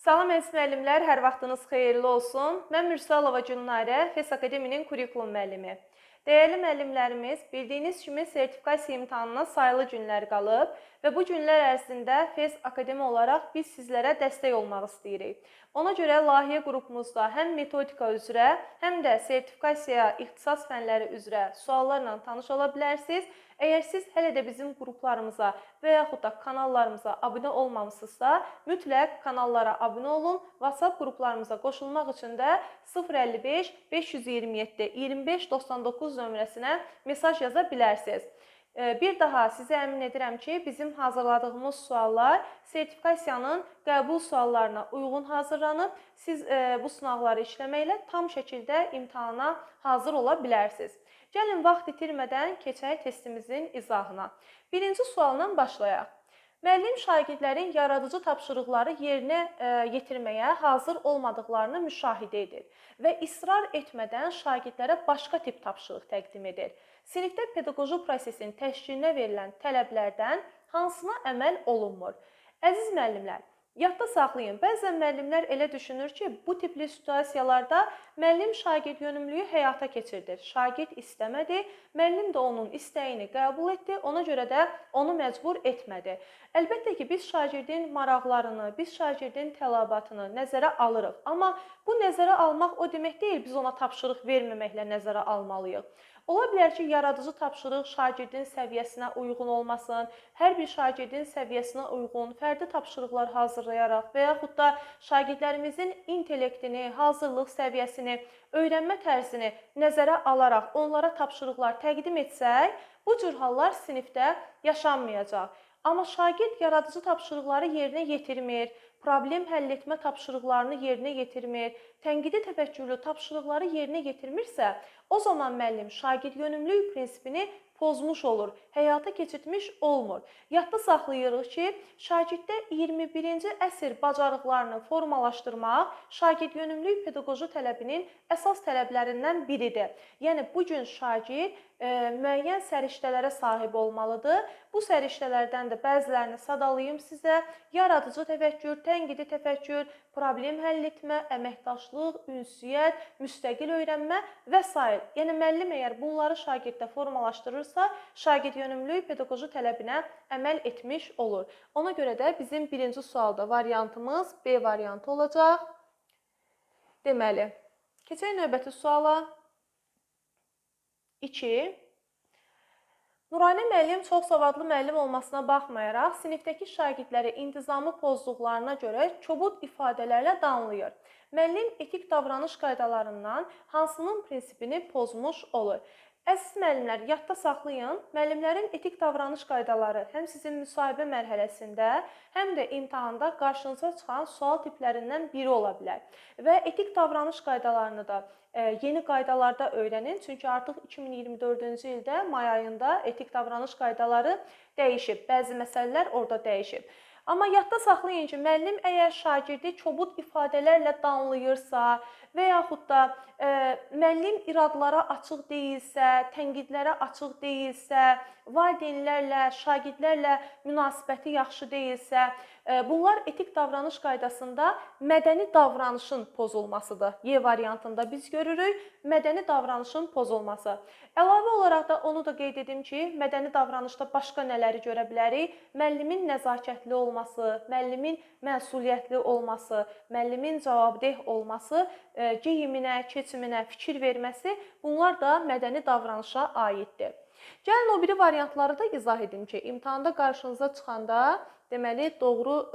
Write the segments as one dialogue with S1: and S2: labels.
S1: Salam əziz müəllimlər, hər vaxtınız xeyirli olsun. Mən Mürsalova Gülnarə, FES Akademinin kurikulum müəllimi. Dəyərli müəllimlərimiz, bildiyiniz kimi sertifikasiya imtahanına sayılı günlər qalıb və bu günlər ərzində FES Akademi olaraq biz sizlərə dəstək olmaq istəyirik. Ona görə layihə qrupumuzda həm metodika üzrə, həm də sertifikasiya ixtisas fənləri üzrə suallarla tanış ola bilərsiniz. Əgər siz hələ də bizim qruplarımıza və yaxud da kanallarımıza abunə olmamısınızsa, mütləq kanallara abunə olun. WhatsApp qruplarımıza qoşulmaq üçün də 055 527 25 99 nömrəsinə mesaj yaza bilərsiniz. Bir daha sizə əmin edirəm ki, bizim hazırladığımız suallar sertifikasiyanın qəbul suallarına uyğun hazırlanıb. Siz bu sınaqları işləməklə tam şəkildə imtahana hazır ola bilərsiniz. Gəlin vaxt itirmədən keçək testimizin izahına. Birinci sualla başlayaq. Müəllim şagirdlərin yaradıcı tapşırıqları yerinə yetirməyə hazır olmadıqlarını müşahidə edir və israr etmədən şagirdlərə başqa tip tapşırıq təqdim edir. Sinifdə pedaqoji prosesin təşkilinə verilən tələblərdən hansına əməl olunmur? Əziz müəllimlər, yadda saxlayın, bəzən müəllimlər elə düşünür ki, bu tipli situasiyalarda müəllim şagird yönümlülüyü həyata keçirdir. Şagird istəmədi, müəllim də onun istəyini qəbul etdi, ona görə də onu məcbur etmədi. Əlbəttə ki, biz şagirdin maraqlarını, biz şagirdin tələbatını nəzərə alırıq. Amma bu nəzərə almaq o demək deyil, biz ona tapşırıq verməməklə nəzərə almalıyıq. Ola bilər ki, yaradıcı tapşırıq şagirdin səviyyəsinə uyğun olmasın, hər bir şagirdin səviyyəsinə uyğun fərdi tapşırıqlar hazırlayaraq və yaxud da şagirdlərimizin intellektini, hazırlıq səviyyəsini, öyrənmə tərzini nəzərə alaraq onlara tapşırıqlar təqdim etsək, bu cür hallar sinifdə yaşanmayacaq. Amma şagird yaradıcı tapşırıqları yerinə yetirmir, problem həll etmə tapşırıqlarını yerinə yetirmir, tənqidi təfəkkürlü tapşırıqları yerinə yetirmirsə, o zaman müəllim şagird yönümlülük prinsipini pozmuş olur, həyata keçirtmiş olmur. Yadda saxlayırıq ki, şagirddə 21-ci əsr bacarıqlarını formalaşdırmaq şagird yönümlülük pedaqoji tələbinin əsas tələblərindən biridir. Yəni, bu gün şagird müəyyən səriştələrə sahib olmalıdır. Bu səriştələrdən də bəzilərini sadalayım sizə. Yaradıcı təfəkkür, tənqidi təfəkkür, problem həll etmə, əməkdaşlıq, ünsiyyət, müstəqil öyrənmə və s. Yəni, müəllim əgər bunları şagirddə formalaşdırırsa, şagird yönümlülük pedaqoji tələbinə əməl etmiş olur. Ona görə də bizim birinci sualda variantımız B variantı olacaq. Deməli, keçək növbəti suala. 2. Nurani müəllim çox savadlı müəllim olmasına baxmayaraq, sinifdəki şagirdləri intizamı pozduqlarına görə kobud ifadələrlə danlayır. Müəllim etik davranış qaydalarından hansının prinsipini pozmuş olur? Əziz müəllimlər, yadda saxlayın, müəllimlərin etik davranış qaydaları həm sizin müsahibə mərhələsində, həm də imtahanda qarşınıza çıxan sual tiplərindən biri ola bilər. Və etik davranış qaydalarını da yeni qaydalarda öyrənin, çünki artıq 2024-cü ildə may ayında etik davranış qaydaları dəyişib, bəzi məsələlər orada dəyişib. Amma yadda saxlayın ki, müəllim əgər şagirdi kobud ifadələrlə danlayırsa və yaxud da müəllim iradlara açıq deyilsə, tənqidlərə açıq deyilsə, valideynlərlə, şagirdlərlə münasibəti yaxşı deyilsə, bunlar etik davranış qaydasında mədəni davranışın pozulmasıdır. Y variantında biz görürük, mədəni davranışın pozulması. Əlavə olaraq da onu da qeyd edim ki, mədəni davranışda başqa nələri görə bilərik? Müəllimin nəzakətli olması, müəllimin məsuliyyətli olması, müəllimin cavabdeh olması, geyiminə, keçiminə fikir verməsi, bunlar da mədəni davranışa aiddir. Gəlin o biri variantları da izah edim ki, imtahanda qarşınıza çıxanda deməli doğru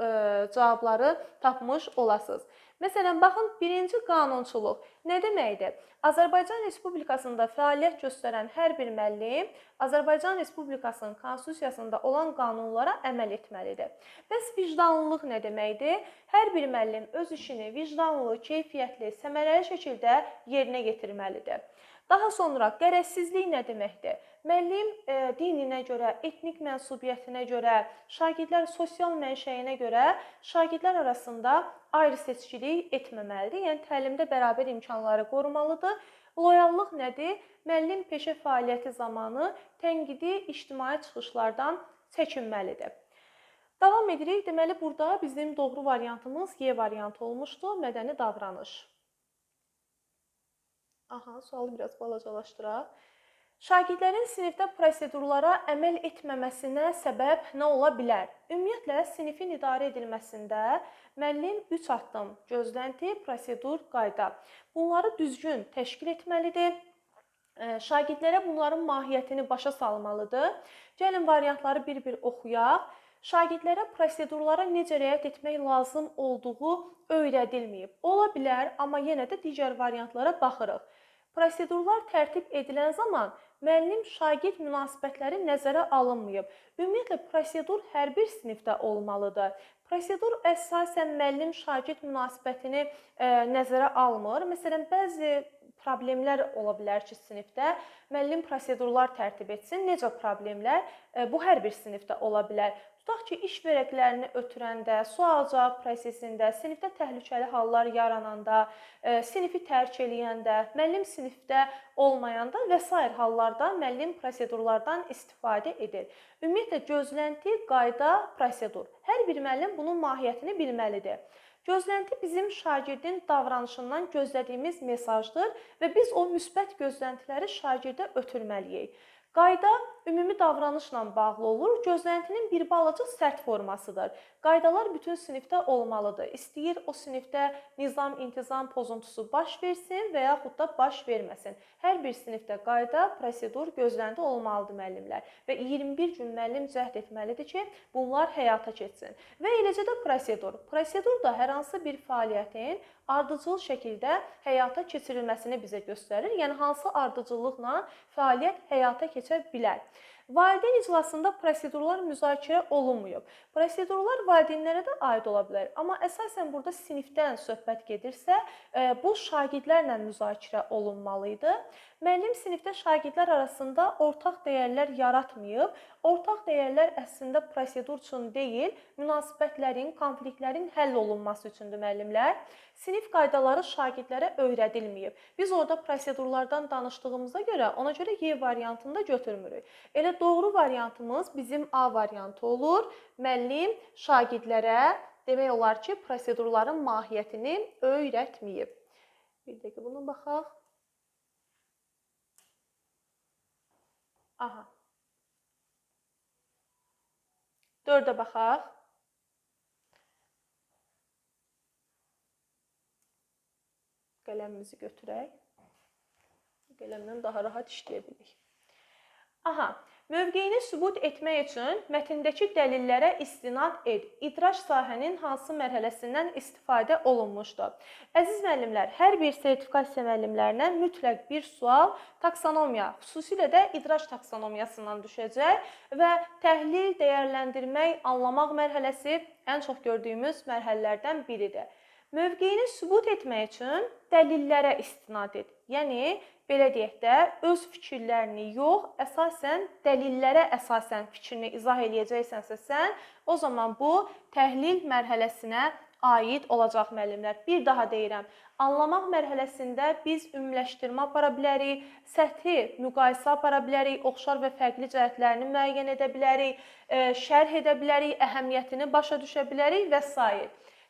S1: cavabları tapmış olasınız. Məsələn, baxın, birinci qanunçuluq nə deməkdir? Azərbaycan Respublikasında fəaliyyət göstərən hər bir müəllim Azərbaycan Respublikasının konstitusiyasında olan qanunlara əməl etməlidir. Bəs vicdanlılıq nə deməkdir? Hər bir müəllim öz işini vicdanlı, keyfiyyətli, səmərəli şəkildə yerinə yetirməlidir. Daha sonra qərəzsizlik nə deməkdir? Müəllim dininə görə, etnik mənsubiyyətinə görə, şagirdlər sosial mənşəyinə görə şagirdlər arasında ayrı-seçkilik etməməlidir. Yəni, təlimdə bərabər imkanları qorumalıdır. Loyallıq nədir? Müəllim peşə fəaliyyəti zamanı tənqidi ictimai çıxışlardan çəkinməlidir. Davam edirik. Deməli, burada bizim doğru variantımız Y variantı olmuşdu. Mədəni davranış. Aha, sualı biraz balacalaşdıraq. Şagirdlərin sinifdə prosedurlara əməl etməməsinə səbəb nə ola bilər? Ümumiyyətlə, sinifin idarə edilməsində müəllim 3 addım: gözlənti, prosedur, qayda. Bunları düzgün təşkil etməlidir. Şagirdlərə bunların mahiyyətini başa salmalıdır. Gəlin variantları bir-bir oxuyaq. Şagirdlərə prosedurlara necə riayət etmək lazım olduğu öyrədilməyib. Ola bilər, amma yenə də digər variantlara baxırıq. Prosedurlar tərtib edilən zaman müəllim-şagird münasibətləri nəzərə alınmayıb. Ümumiyyətlə, prosedur hər bir sinifdə olmalıdır. Prosedur əsasən müəllim-şagird münasibətini nəzərə almır. Məsələn, bəzi problemlər ola bilər ki, sinifdə müəllim prosedurlar tərtib etsin. Necə problemlər? Bu hər bir sinifdə ola bilər. Tutaq ki, iş vərəqlərini ötürəndə, sual-cavab prosesində, sinifdə təhlükəli hallar yarananda, sinifi tərk eləyəndə, müəllim sinifdə olmayanda və s. hallarda müəllim prosedurlardan istifadə edir. Ümumiyyətlə, gözlənti, qayda, prosedur. Hər bir müəllim bunun mahiyyətini bilməlidir. Gözlənti bizim şagirdin davranışından gözlədiyimiz mesajdır və biz o müsbət gözləntiləri şagirdə ötürməliyik. Qayda ümumi davranışla bağlı olur. Gözləntinin bir balaca sərt formasıdır. Qaydalar bütün sinifdə olmalıdır. İstəyir o sinifdə nizam, intizam pozuntusu baş versin və yaxud da baş verməsin. Hər bir sinifdə qayda, prosedur, gözlənti olmalıdır müəllimlər. Və 21 gün müəllim cəhd etməlidir ki, bunlar həyata keçsin. Və eləcə də prosedur. Prosedur da hər hansı bir fəaliyyətin ardıcıl şəkildə həyata keçirilməsini bizə göstərir. Yəni, hansı ardıcıllıqla fəaliyyət həyata keçə bilər. Valideyn iclasında prosedurlar müzakirə olunmayıb. Prosedurlar valideynlərə də aid ola bilər. Amma əsasən burada sinifdən söhbət gedirsə, bu şagirdlərlə müzakirə olunmalı idi. Müəllim sinifdə şagirdlər arasında ortaq dəyərlər yaratmayıb. Ortaq dəyərlər əslində prosedur üçün deyil, münasibətlərin, konfliktlərin həll olunması üçündür müəllimlər. Sinif qaydaları şagirdlərə öyrədilməyib. Biz orada prosedurlardan danışdığımıza görə, ona görə Y variantını da götürmürük. Elə doğru variantımız bizim A variantı olur. Müəllim şagirdlərə demək olar ki, prosedurların mahiyyətini öyrətməyib. Bir dəqiqə buna baxaq. Aha. 4-ə baxaq. Qələmimizi götürək. Qələmdən daha rahat işləyə bilərik. Aha, mövqeyini sübut etmək üçün mətndəki dəlillərə istinad et. İdrac sahənin hansı mərhələsindən istifadə olunmuşdur? Əziz müəllimlər, hər bir sertifikasiya müəllimlərinə mütləq bir sual taksonomiya, xüsusilə də idrac taksonomiyasından düşəcək və təhlil, dəyərləndirmək, anlamaq mərhələsi ən çox gördüyümüz mərhələlərdən biridir. Mövqeyini sübut etmək üçün dəlillərə istinad et. Yəni, belə deyək də, öz fikirlərini yox, əsasən dəlillərə əsasən fikrini izah eləyəcəksənsə sən, o zaman bu təhlil mərhələsinə aid olacaq müəllimlər. Bir daha deyirəm, anlamaq mərhələsində biz ümumiləşdirmə apara bilərik, səthi müqayisə apara bilərik, oxşar və fərqli cəhətlərini müəyyən edə bilərik, şərh edə bilərik, əhəmiyyətini başa düşə bilərik və s.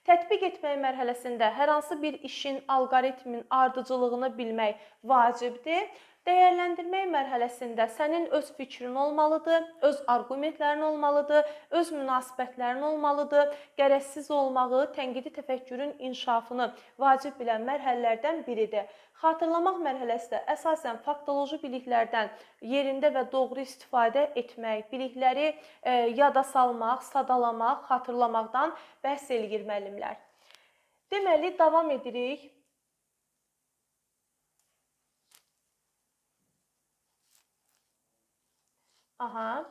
S1: Tətbiq etmək mərhələsində hər hansı bir işin, alqoritmin ardıcıllığını bilmək vacibdir. Dəyərləndirmək mərhələsində sənin öz fikrin olmalıdır, öz arqumentlərin olmalıdır, öz münasibətlərin olmalıdır. Qərəzsiz olmağı, tənqidi təfəkkürün inkişafını vacib bilən mərhələlərdən biridir. Xatırlamaq mərhələsi də əsasən faktoloji biliklərdən yerində və doğru istifadə etmək, bilikləri yada salmaq, sadalamaq, xatırlamaqdan bəhs eləyir müəllimlər. Deməli, davam edirik. Aha.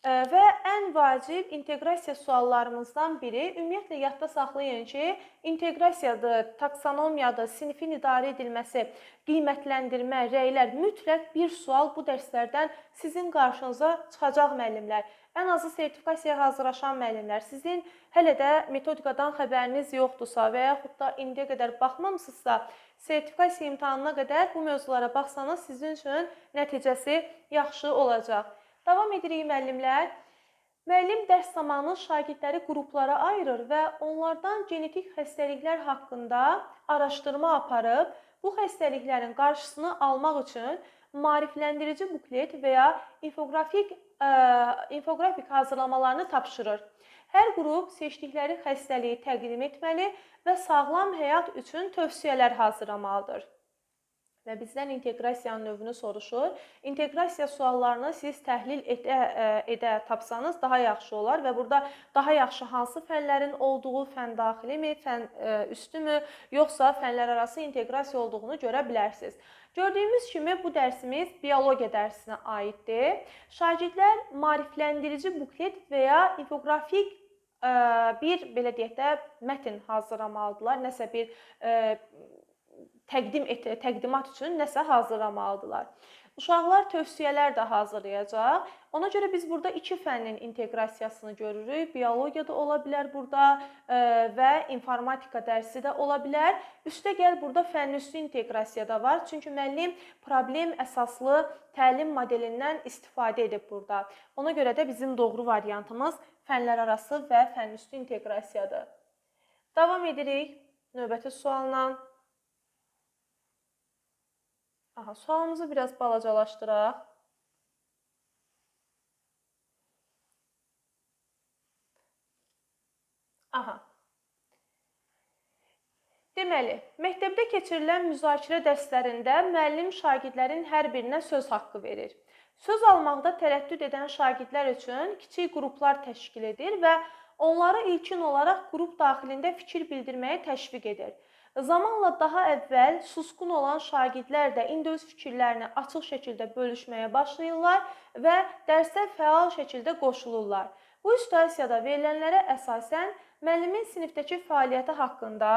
S1: Və ən vacib inteqrasiya suallarımızdan biri, ümumiyyətlə yadda saxlayın ki, inteqrasiyadır, taksonomiyadır, sinifin idarə edilməsi, qiymətləndirmə, rəylər, mütləq bir sual bu dərslərdən sizin qarşınıza çıxacaq müəllimlər. Ən azı sertifikasiyaya hazırlaşan müəllimlər, sizin hələ də metodikadan xəbəriniz yoxdursa və yaxud da indiyə qədər baxmamısınızsa, sertifikasiya imtahanına qədər bu mövzulara baxsanız sizin üçün nəticəsi yaxşı olacaq. Davam edirik müəllimlər. Müəllim dərs zamanı şagirdləri qruplara ayırır və onlardan genetik xəstəliklər haqqında araşdırma aparıb, bu xəstəliklərin qarşısını almaq üçün maarifləndirici buklet və ya infografik hazırlamalarını tapşırır. Hər qrup seçdikləri xəstəliyi təqdim etməli və sağlam həyat üçün tövsiyələr hazırlamalıdır. Və bizdən inteqrasiyanın növünü soruşur. İnteqrasiya suallarını siz təhlil edə tapsanız daha yaxşı olar və burada daha yaxşı hansı fənlərin olduğu, fən daxilimi, fən üstümü, yoxsa fənlər arası inteqrasiya olduğunu görə bilərsiniz. Gördüyümüz kimi bu dərsimiz biologiya dərsinə aiddir. Şagirdlər maarifləndirici buklet və ya infografik bir, belə deyək də, mətn hazırlamalıdırlar, nəsə bir təqdimat üçün nəsə hazırlamalıdırlar. Uşaqlar tövsiyələr də hazırlayacaq. Ona görə biz burada iki fənnin inteqrasiyasını görürük. Biologiya da ola bilər burada və informatika dərsi də ola bilər. Üstəgəl burada fənüstü inteqrasiya da var. Çünki müəllim problem əsaslı təlim modelindən istifadə edib burada. Ona görə də bizim doğru variantımız fənlər arası və fənüstü inteqrasiyadır. Davam edirik növbəti sualla. Sualımızı biraz balacalaşdıraq. Deməli, məktəbdə keçirilən müzakirə dərslərində müəllim şagirdlərin hər birinə söz haqqı verir. Söz almaqda tərəddüd edən şagirdlər üçün kiçik qruplar təşkil edir və onları ilkin olaraq qrup daxilində fikir bildirməyə təşviq edir. Zamanla daha əvvəl susqun olan şagirdlər də indi öz fikirlərini açıq şəkildə bölüşməyə başlayırlar və dərsə fəal şəkildə qoşulurlar. Bu situasiyada verilənlərə əsasən müəllimin sinifdəki fəaliyyəti haqqında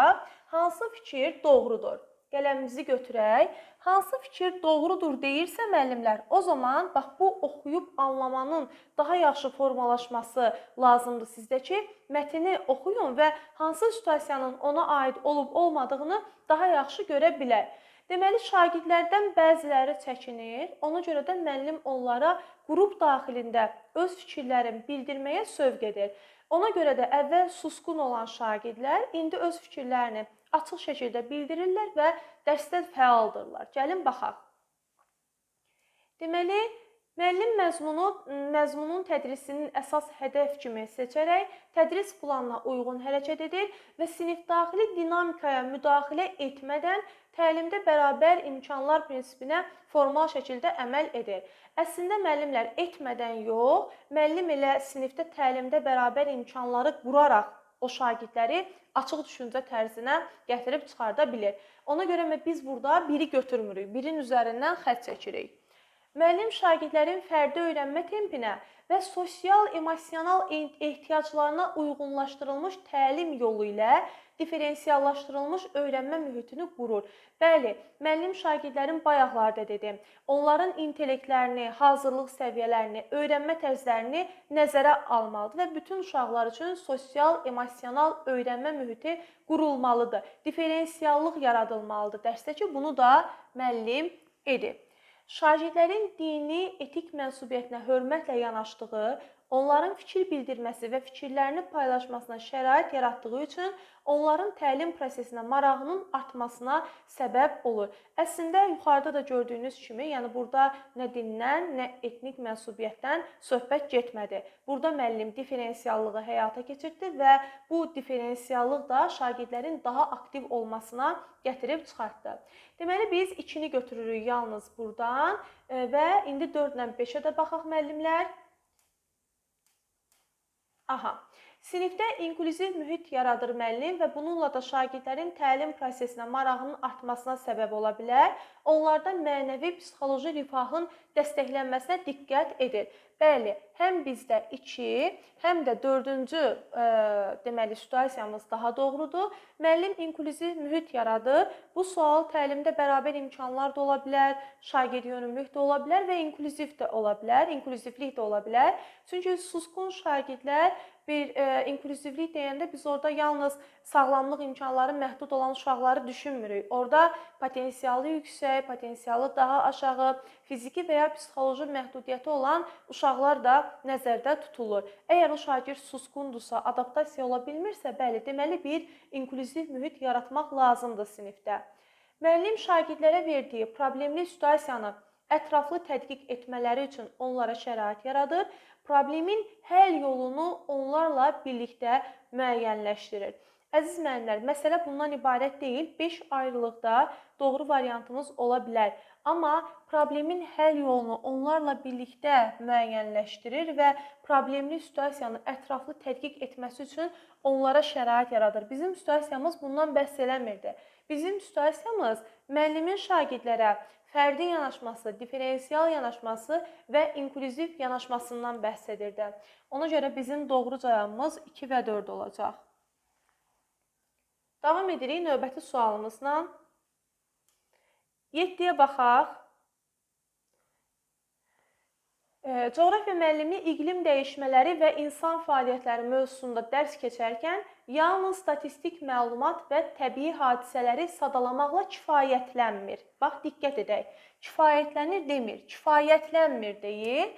S1: hansı fikir doğrudur? Qələmimizi götürək. Hansı fikir doğrudur deyirsə müəllimlər, o zaman bax bu oxuyub anlamanın daha yaxşı formalaşması lazımdır sizdə ki, mətni oxuyun və hansı situasiyanın ona aid olub-olmadığını daha yaxşı görə bilək. Deməli, şagirdlərdən bəziləri çəkinir, ona görə də müəllim onlara qrup daxilində öz fikirlərini bildirməyə sövq edir. Ona görə də əvvəl susqun olan şagirdlər indi öz fikirlərini açıq şəkildə bildirirlər və dərsdə fəaldırlar. Gəlin, baxaq. Deməli, müəllim məzmunun tədrisinin əsas hədəf kimi seçərək tədris planına uyğun hərəkət edir və sinifdaxili dinamikaya müdaxilə etmədən təlimdə bərabər imkanlar prinsipinə formal şəkildə əməl edir. Əslində, müəllimlər etmədən yox, müəllim elə sinifdə təlimdə bərabər imkanları quraraq o şagirdləri açıq düşüncə tərzinə gətirib çıxarda bilir. Ona görə biz burada biri götürmürük, birin üzərindən xətt çəkirik. Müəllim şagirdlərin fərdi öyrənmə tempinə və sosial-emosional ehtiyaclarına uyğunlaşdırılmış təlim yolu ilə diferensiallaşdırılmış öyrənmə mühitini qurur. Bəli, müəllim şagirdlərin bayaqlarda dedim, onların intellektlərini, hazırlıq səviyyələrini, öyrənmə tərzlərini nəzərə almalıdır və bütün uşaqlar üçün sosial-emosional öyrənmə mühiti qurulmalıdır. Diferensiallıq yaradılmalıdır dərsdə ki, bunu da müəllim edib. Şagirdlərin dini, etik mənsubiyyətinə hörmətlə yanaşdığı, onların fikir bildirməsi və fikirlərini paylaşmasına şərait yaratdığı üçün onların təlim prosesinə marağının artmasına səbəb olur. Əslində, yuxarıda da gördüyünüz kimi, yəni burada nə dindən, nə etnik mənsubiyyətdən söhbət getmədi. Burada müəllim diferensiallığı həyata keçirdi və bu diferensiallıq da şagirdlərin daha aktiv olmasına gətirib çıxartdı. Deməli, biz 2-ni götürürük yalnız buradan və indi 4 ilə 5-ə də baxaq müəllimlər. Sinifdə inklüziv mühit yaradır müəllim və bununla da şagirdlərin təlim prosesinə marağının artmasına səbəb ola bilər. Onlarda mənəvi, psixoloji rifahın dəstəklənməsinə diqqət edir. Bəli, həm bizdə 2, həm də 4-cü deməli situasiyamız daha doğrudur. Müəllim inklüziv mühit yaradır. Bu sual təlimdə bərabər imkanlar da ola bilər, şagird yönümlülük də ola bilər və inklüziv də ola bilər, inklüzivlik də ola bilər. Çünki susqun şagirdlər bir inklüzivlik deyəndə biz orada yalnız sağlamlıq imkanları məhdud olan uşaqları düşünmürük. Orada potensialı yüksək, potensialı daha aşağı, fiziki və ya psixoloji məhdudiyyəti olan uşaqlar uşaqlar da nəzərdə tutulur. Əgər o şagird susqundursa, adaptasiya ola bilmirsə, bəli, deməli bir inklüziv mühit yaratmaq lazımdır sinifdə. Müəllim şagirdlərə verdiyi problemli situasiyanı ətraflı tədqiq etmələri üçün onlara şərait yaradır. Problemin həll yolunu onlarla birlikdə müəyyənləşdirir. Əziz müəllimlər, məsələ bundan ibarət deyil. 5 ayrılıqda doğru variantımız ola bilər. Amma problemin həll yolunu onlarla birlikdə müəyyənləşdirir və problemli situasiyanı ətraflı tədqiq etməsi üçün onlara şərait yaradır. Bizim situasiyamız bundan bəhs eləmirdi. Bizim situasiyamız müəllimin şagirdlərə fərdi yanaşması, diferensial yanaşması və inklüziv yanaşmasından bəhs edirdi. Ona görə bizim doğru cavabımız 2 və 4 olacaq. Davam edirik növbəti sualımızla. 7-yə baxaq. Coğrafiya müəllimi iqlim dəyişmələri və insan fəaliyyətləri mövzusunda dərs keçərkən yalnız statistik məlumat və təbii hadisələri sadalamaqla kifayətlənmir. Bax, diqqət edək. Kifayətlənir demir, kifayətlənmir deyil.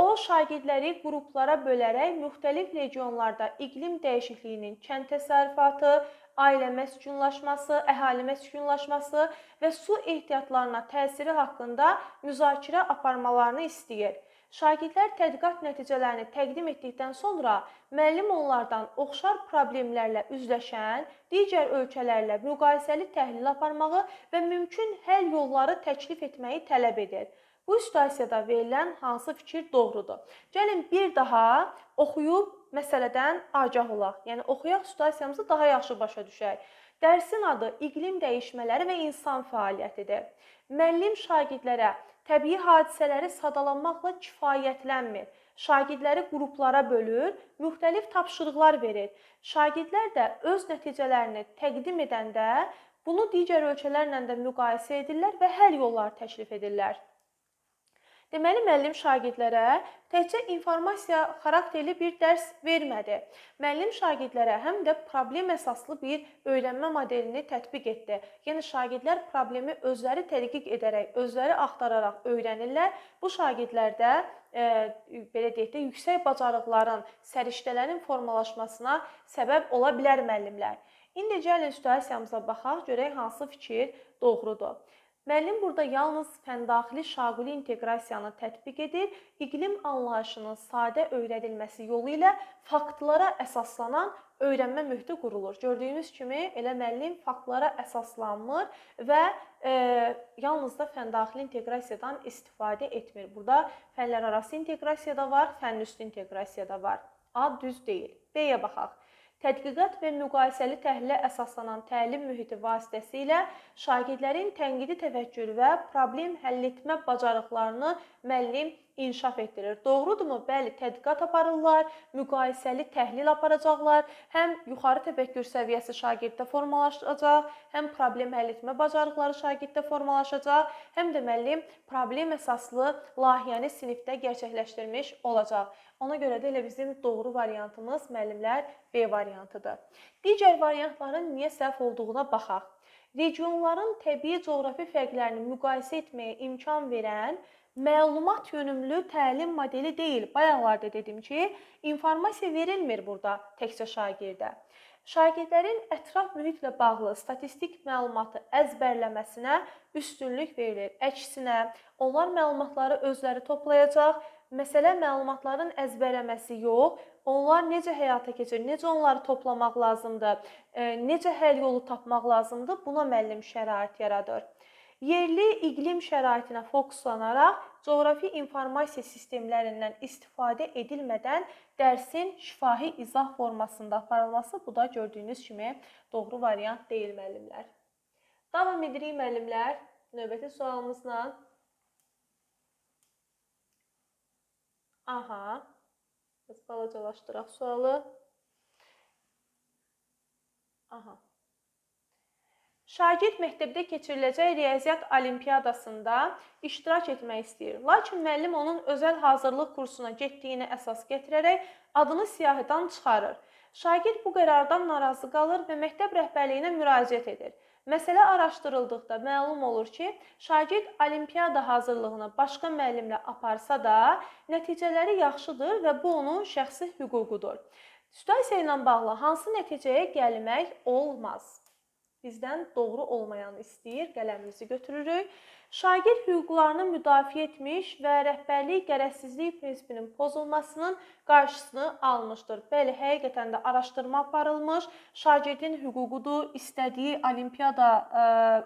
S1: O şagirdləri qruplara bölərək müxtəlif regionlarda iqlim dəyişikliyinin kənd təsərrüfatı, ailə məskunlaşması, əhali məskunlaşması və su ehtiyatlarına təsiri haqqında müzakirə aparmalarını istəyir. Şagirdlər tədqiqat nəticələrini təqdim etdikdən sonra müəllim onlardan oxşar problemlərlə üzləşən digər ölkələrlə müqayisəli təhlil aparmağı və mümkün həll yolları təklif etməyi tələb edir. Bu situasiyada verilən hansı fikir doğrudur? Gəlin bir daha oxuyub məsələdən agah olaq. Yəni oxuyaq, situasiyamızı daha yaxşı başa düşək. Dərsin adı iqlim dəyişmələri və insan fəaliyyətidir. Müəllim şagirdlərə təbii hadisələri sadalamaqla kifayətlənmir. Şagirdləri qruplara bölür, müxtəlif tapşırıqlar verir. Şagirdlər də öz nəticələrini təqdim edəndə bunu digər ölkələrlə də müqayisə edirlər və həll yolları təklif edirlər. Deməli, müəllim şagirdlərə təkcə informasiya xarakterli bir dərs vermədi. Müəllim şagirdlərə həm də problem əsaslı bir öyrənmə modelini tətbiq etdi. Yəni, şagirdlər problemi özləri tədqiq edərək, özləri axtararaq öyrənirlər. Bu şagirdlərdə belə deyək də, yüksək bacarıqların, səriştələrin formalaşmasına səbəb ola bilər müəllimlər. İndi gəlin situasiyamıza baxaq, görək hansı fikir doğrudur. Müəllim burada yalnız fəndaxili şaquli inteqrasiyanı tətbiq edir, iqlim anlayışının sadə öyrədilməsi yolu ilə faktlara əsaslanan öyrənmə mühiti qurulur. Gördüyünüz kimi, elə müəllim faktlara əsaslanmır və yalnız da fəndaxili inteqrasiyadan istifadə etmir. Burada fənlərarası inteqrasiya da var, fənüstü inteqrasiya da var. A düz deyil. B-yə baxaq. Tədqiqat və müqayisəli təhlilə əsaslanan təlim mühiti vasitəsilə şagirdlərin tənqidi təfəkkür və problem həll etmə bacarıqlarını müəllim inkişaf etdirir. Doğrudurmu? Bəli, tədqiqat aparırlar, müqayisəli təhlil aparacaqlar. Həm yuxarı təfəkkür səviyyəsi şagirddə formalaşacaq, həm problem həll etmə bacarıqları şagirddə formalaşacaq, həm də müəllim problem əsaslı layihəni sinifdə gerçəkləşdirmiş olacaq. Ona görə də elə bizim doğru variantımız müəllimlər B variantıdır. Digər variantların niyə səhv olduğuna baxaq. Regionların təbii coğrafi fərqlərini müqayisə etməyə imkan verən məlumat yönümlü təlim modeli deyil. Bayaqlarda dedim ki, informasiya verilmir burada təkcə şagirdə. Şagirdlərin ətraf mühitlə bağlı statistik məlumatı əzbərləməsinə üstünlük verilir. Əksinə, onlar məlumatları özləri toplayacaq. Məsələ məlumatların əzbərləməsi yox, onlar necə həyata keçir, necə onları toplamaq lazımdır, necə həll yolu tapmaq lazımdır, buna müəllim şərait yaradır. Yerli iqlim şəraitinə fokuslanaraq coğrafi informasiya sistemlərindən istifadə edilmədən dərsin şifahi izah formasında aparılması, bu da gördüyünüz kimi doğru variant deyil müəllimlər. Davam edirik müəllimlər növbəti sualımızla. Biz balacalaşdıraq sualı. Şagird məktəbdə keçiriləcək riyaziyyat olimpiyadasında iştirak etmək istəyir. Lakin müəllim onun özəl hazırlıq kursuna getdiyini əsas gətirərək adını siyahıdan çıxarır. Şagird bu qərardan narazı qalır və məktəb rəhbərliyinə müraciət edir. Məsələ araşdırıldıqda məlum olur ki, şagird olimpiyada hazırlığını başqa müəllimlə aparsa da, nəticələri yaxşıdır və bu onun şəxsi hüququdur. Situasiya ilə bağlı hansı nəticəyə gəlmək olmaz? Bizdən doğru olmayanı istəyir, qələmimizi götürürük. Şagird hüquqlarını müdafiə etmiş və rəhbərlik qərəzsizlik prinsipinin pozulmasının qarşısını almışdır. Bəli, həqiqətən də araşdırma aparılmış. Şagirdin hüququdur, istədiyi olimpiyada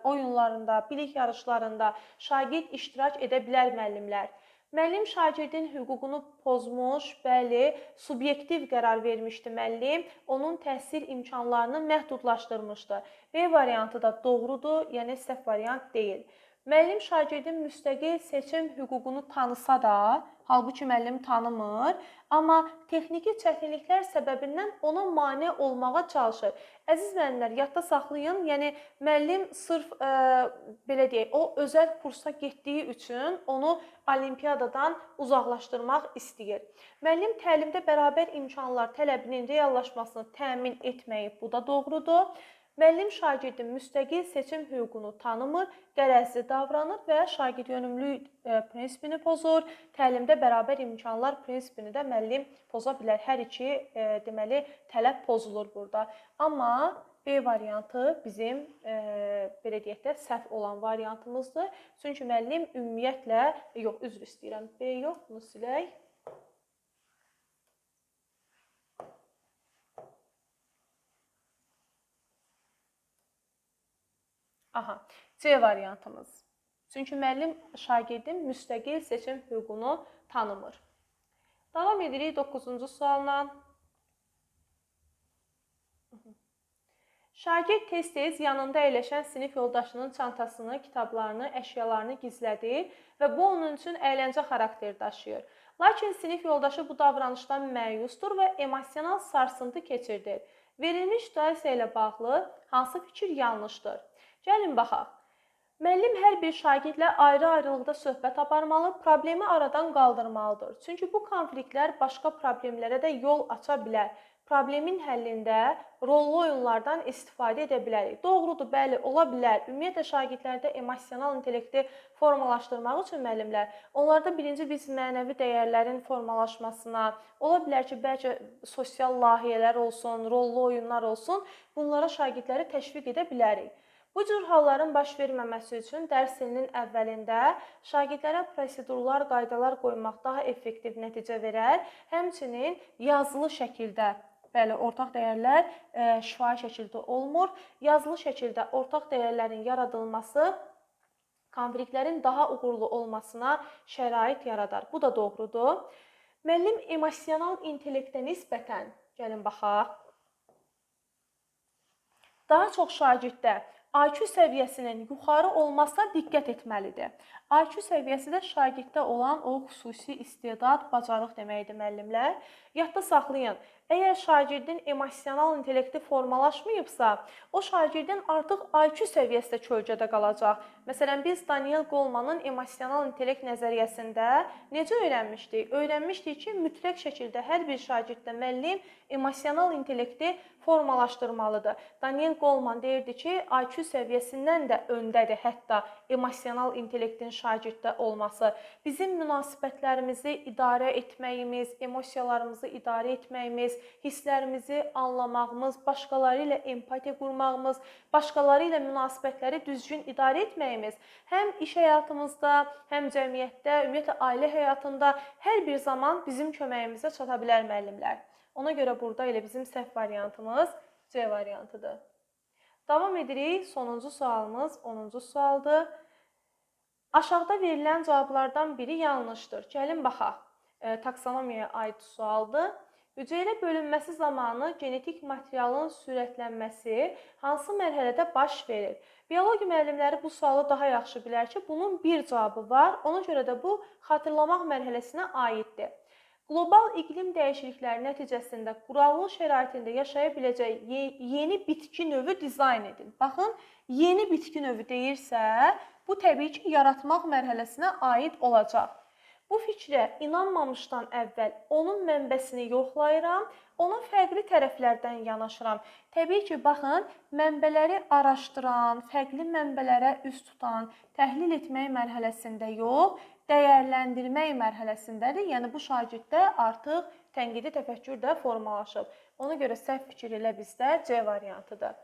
S1: oyunlarında, bilik yarışlarında şagird iştirak edə bilər müəllimlər. Müəllim şagirdin hüququnu pozmuş, bəli, subyektiv qərar vermişdi müəllim, onun təhsil imkanlarını məhdudlaşdırmışdı. B variantı da doğrudur, yəni səhv variant deyil. Müəllim şagirdin müstəqil seçim hüququnu tanısa da, halbuki müəllim tanımır, amma texniki çətinliklər səbəbindən ona mane olmağa çalışır. Əziz müəllimlər, yadda saxlayın, yəni müəllim sırf belə deyək, o özəl kursa getdiyi üçün onu olimpiyadadan uzaqlaşdırmaq istəyir. Müəllim təlimdə bərabər imkanlar tələbinin reallaşmasını təmin etməyib, bu da doğrudur. Müəllim şagirdin müstəqil seçim hüququnu tanımır, qərəzli davranır və şagirdyönümlülük prinsipini pozur. Təlimdə bərabər imkanlar prinsipini də müəllim poza bilər. Hər iki deməli tələb pozulur burada. Amma B variantı bizim belə deyək də səhv olan variantımızdır. Çünki müəllim ümumiyyətlə üzr istəyirəm. B yox, bunu silək. Aha, C variantımız. Çünki müəllim şagirdin müstəqil seçim hüququnu tanımır. Davam edirik 9-cu sualla. Şagird tez-tez yanında əyləşən sinif yoldaşının çantasını, kitablarını, əşyalarını gizlədir və bu onun üçün əyləncə xarakteri daşıyır. Lakin sinif yoldaşı bu davranışdan məyusdur və emosional sarsıntı keçirdir. Verilmiş situasiya ilə bağlı hansı fikir yanlışdır? Gəlin baxaq. Müəllim hər bir şagirdlə ayrı-ayrılıqda söhbət aparmalı, problemi aradan qaldırmalıdır. Çünki bu konfliktlər başqa problemlərə də yol aça bilər. Problemin həllində rollu oyunlardan istifadə edə bilərik. Doğrudur, bəli, ola bilər. Ümumiyyətlə şagirdlərdə emosional intellekti formalaşdırmaq üçün müəllimlər, onlarda birinci biz mənəvi dəyərlərin formalaşmasına, ola bilər ki, bəlkə sosial layihələr olsun, rollu oyunlar olsun, bunlara şagirdləri təşviq edə bilərik. Bu cür halların baş verməməsi üçün dərs ilinin əvvəlində şagirdlərə prosedurlar, qaydalar qoymaq daha effektiv nəticə verər. Həmçinin yazılı şəkildə, bəli, ortaq dəyərlər şifahi şəkildə olmur. Yazılı şəkildə ortaq dəyərlərin yaradılması konfliktlərin daha uğurlu olmasına şərait yaradar. Bu da doğrudur. Müəllim emosional intellektə nisbətən, gəlin baxaq, daha çox şagirddə IQ səviyyəsinin yuxarı olmasına diqqət etməlidir. IQ səviyyəsi də şagirddə olan o xüsusi istedad, bacarıq deməkdir müəllimlər. Yadda saxlayın, əgər şagirdin emosional intellekti formalaşmayıbsa, o şagirdin artıq IQ səviyyəsi də kölgədə qalacaq. Məsələn, biz Daniel Golemanın emosional intellekt nəzəriyyəsində necə öyrənmişdik? Öyrənmişdik ki, mütləq şəkildə hər bir şagirddə müəllim emosional intellekti formalaşdırmalıdır. Daniel Goleman deyirdi ki, IQ səviyyəsindən də öndədir hətta emosional intellektin şagirddə olması. Bizim münasibətlərimizi idarə etməyimiz, emosiyalarımızı idarə etməyimiz, hisslərimizi anlamağımız, başqaları ilə empatiya qurmağımız, başqaları ilə münasibətləri düzgün idarə etməyimiz həm iş həyatımızda, həm cəmiyyətdə, ümumiyyətlə ailə həyatında hər bir zaman bizim köməyimizə çata bilər müəllimlər. Ona görə burada elə bizim səhv variantımız C variantıdır. Davam edirik. Sonuncu sualımız 10-cu sualdır. Aşağıda verilən cavablardan biri yanlışdır. Gəlin baxaq. Taksonomiyaya aid sualdır. Hüceyrə bölünməsi zamanı genetik materialın sürətlənməsi hansı mərhələdə baş verir? Biologiya müəllimləri bu sualı daha yaxşı bilər ki, bunun bir cavabı var. Ona görə də bu xatırlamaq mərhələsinə aiddir. Qlobal iqlim dəyişiklikləri nəticəsində quraqlıq şəraitində yaşaya biləcək yeni bitki növü dizayn edin. Baxın, yeni bitki növü deyirsə, bu təbii ki, yaratmaq mərhələsinə aid olacaq. Bu fikrə inanmamışdan əvvəl onun mənbəsini yoxlayıram, ona fərqli tərəflərdən yanaşıram. Təbii ki, baxın, mənbələri araşdıran, fərqli mənbələrə üz tutan, təhlil etmək mərhələsində yox, dəyərləndirmək mərhələsindədir. Yəni bu şagirddə artıq tənqidi təfəkkür də formalaşıb. Ona görə səhv fikir elə bizdə C variantıdır.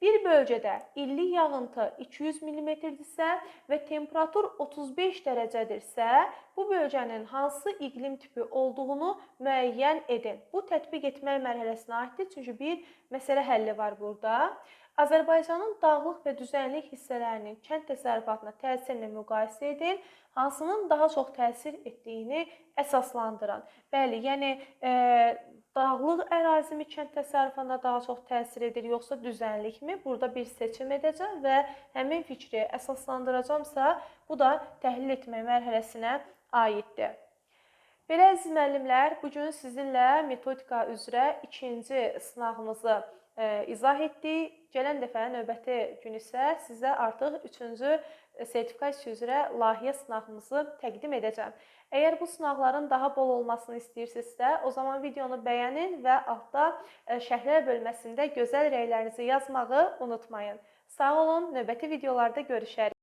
S1: Bir bölgədə illik yağıntı 200 mm-dirsə və temperatur 35 dərəcədirsə, bu bölgənin hansı iqlim tipi olduğunu müəyyən edin. Bu tətbiq etmək mərhələsinə aiddir, çünki bir məsələ həlli var burada. Azərbaycanın dağlıq və düzənlik hissələrinin kənd təsərrüfatına təsirini müqayisə edin, hansının daha çox təsir etdiyini əsaslandırın. Bəli, yəni dağlıq ərazimi kənd təsərrüfatına daha çox təsir edir, yoxsa düzənlikmi? Burada bir seçim edəcəm və həmin fikri əsaslandıracamsa, bu da təhlil etmə mərhələsinə aiddir. Belə əziz müəllimlər, bu gün sizinlə metodika üzrə ikinci sınağımızı izah etdik. Gələn dəfə növbəti gün isə sizə artıq üçüncü sertifikasiya üzrə layihə sınağımızı təqdim edəcəm. Əgər bu sınaqların daha bol olmasını istəyirsinizsə, o zaman videonu bəyənin və altda şərhlər bölməsində gözəl rəylərinizi yazmağı unutmayın. Sağ olun, növbəti videolarda görüşərik.